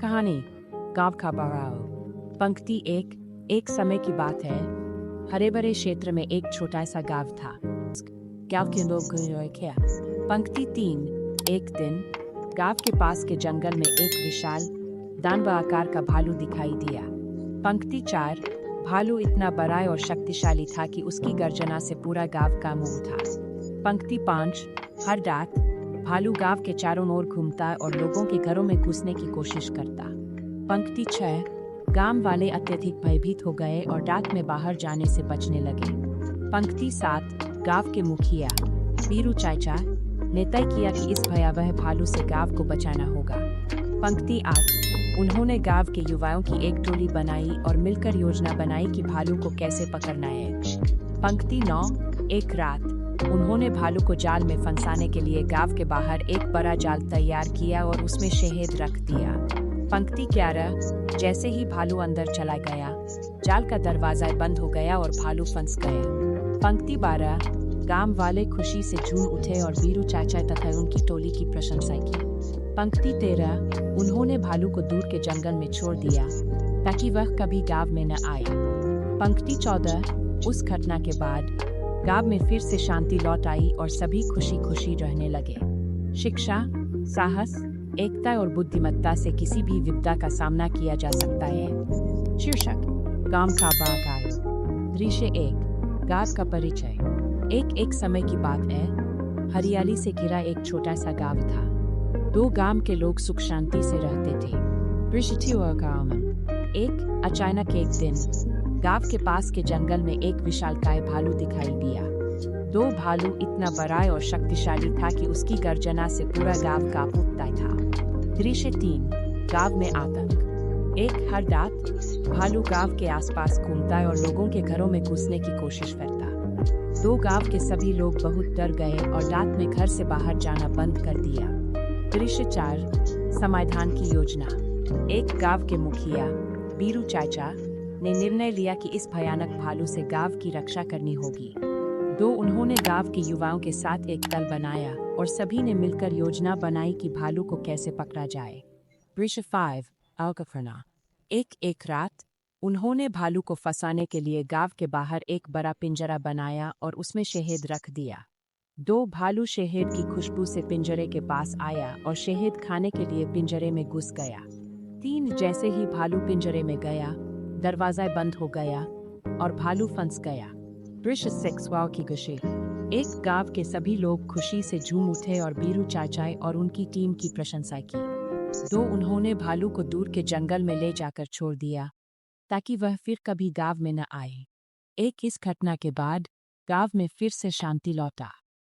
कहानी गांव का बड़ाओ। पंक्ति एक समय की बात है। हरे भरे क्षेत्र में एक छोटा सा गांव था। गांव के लोग क्या। पंक्ति 3 एक दिन गांव के पास के जंगल में एक विशाल दानव आकार का भालू दिखाई दिया। पंक्ति 4 भालू इतना बड़ा और शक्तिशाली था कि उसकी गर्जना से पूरा गांव कांप उठा। पंक्ति 5 हर रात भालू गांव के चारों ओर घूमता और लोगों के घरों में घुसने की कोशिश करता। पंक्ति 6 गांव वाले अत्यधिक भयभीत हो गए और रात में बाहर जाने से बचने लगे। पंक्ति 7 गांव के मुखिया बीरू चाचा ने तय किया कि इस भयावह भालू से गांव को बचाना होगा। पंक्ति 8 उन्होंने गांव के युवाओं की एक टोली बनाई और मिलकर योजना बनाई कि भालू को कैसे पकड़ना है। पंक्ति 9 एक रात उन्होंने भालू को जाल में फंसाने के लिए गांव के बाहर एक बड़ा जाल तैयार किया और उसमें शहद रख दिया। पंक्ति 11 जैसे ही भालू अंदर चला गया जाल का दरवाजा बंद हो गया और भालू फंस गया। पंक्ति 12 गांव वाले खुशी से झूम उठे और बीरू चाचा तथा उनकी टोली की प्रशंसा की। पंक्ति 13 उन्होंने भालू को दूर के जंगल में छोड़ दिया ताकि वह कभी गांव में न आए। पंक्ति 14 उस घटना के बाद गांव में फिर से शांति लौट आई और सभी खुशी खुशी रहने लगे। शिक्षा, साहस, एकता और बुद्धिमत्ता से किसी भी विपदा का सामना किया जा सकता है। शीर्षक गांव का बागान। दृश्य 1 गांव का परिचय। एक समय की बात है। हरियाली से घिरा एक छोटा सा गांव था। 2 गांव के लोग सुख शांति से रहते थे। अचानक एक दिन गांव के पास के जंगल में एक विशालकाय भालू दिखाई दिया। 2 भालू इतना बड़ा और शक्तिशाली था कि उसकी गर्जना से पूरा गांव कांप उठता था। दृश्य 3 गांव में आतंक। हर रात भालू गांव के आसपास घूमता और लोगों के घरों में घुसने की कोशिश करता। 2 गांव के सभी लोग बहुत डर गए और रात में घर से बाहर जाना बंद कर दिया। दृश्य 4 समाधान की योजना। एक गांव के मुखिया बीरू चाचा ने निर्णय लिया कि इस भयानक भालू से गांव की रक्षा करनी होगी। उन्होंने गांव के युवाओं के साथ एक दल बनाया और सभी ने मिलकर योजना बनाई कि भालू को कैसे पकड़ा जाए। दृश्य 5 अवकफना। एक रात उन्होंने भालू को फंसाने के लिए गांव के बाहर एक बड़ा पिंजरा बनाया और उसमें शहद रख दिया। 2 भालू शहद की खुशबू से पिंजरे के पास आया और शहद खाने के लिए पिंजरे में घुस गया। 3 जैसे ही भालू पिंजरे में गया दरवाजा बंद हो गया और भालू फंस गया। दृश्य 6 वाव की गुशी। एक गांव के सभी लोग खुशी से झूम उठे और बीरू चाचा और उनकी टीम की प्रशंसा की। उन्होंने भालू को दूर के जंगल में ले जाकर छोड़ दिया ताकि वह फिर कभी गांव में न आए। इस घटना के बाद गांव में फिर से शांति लौटा।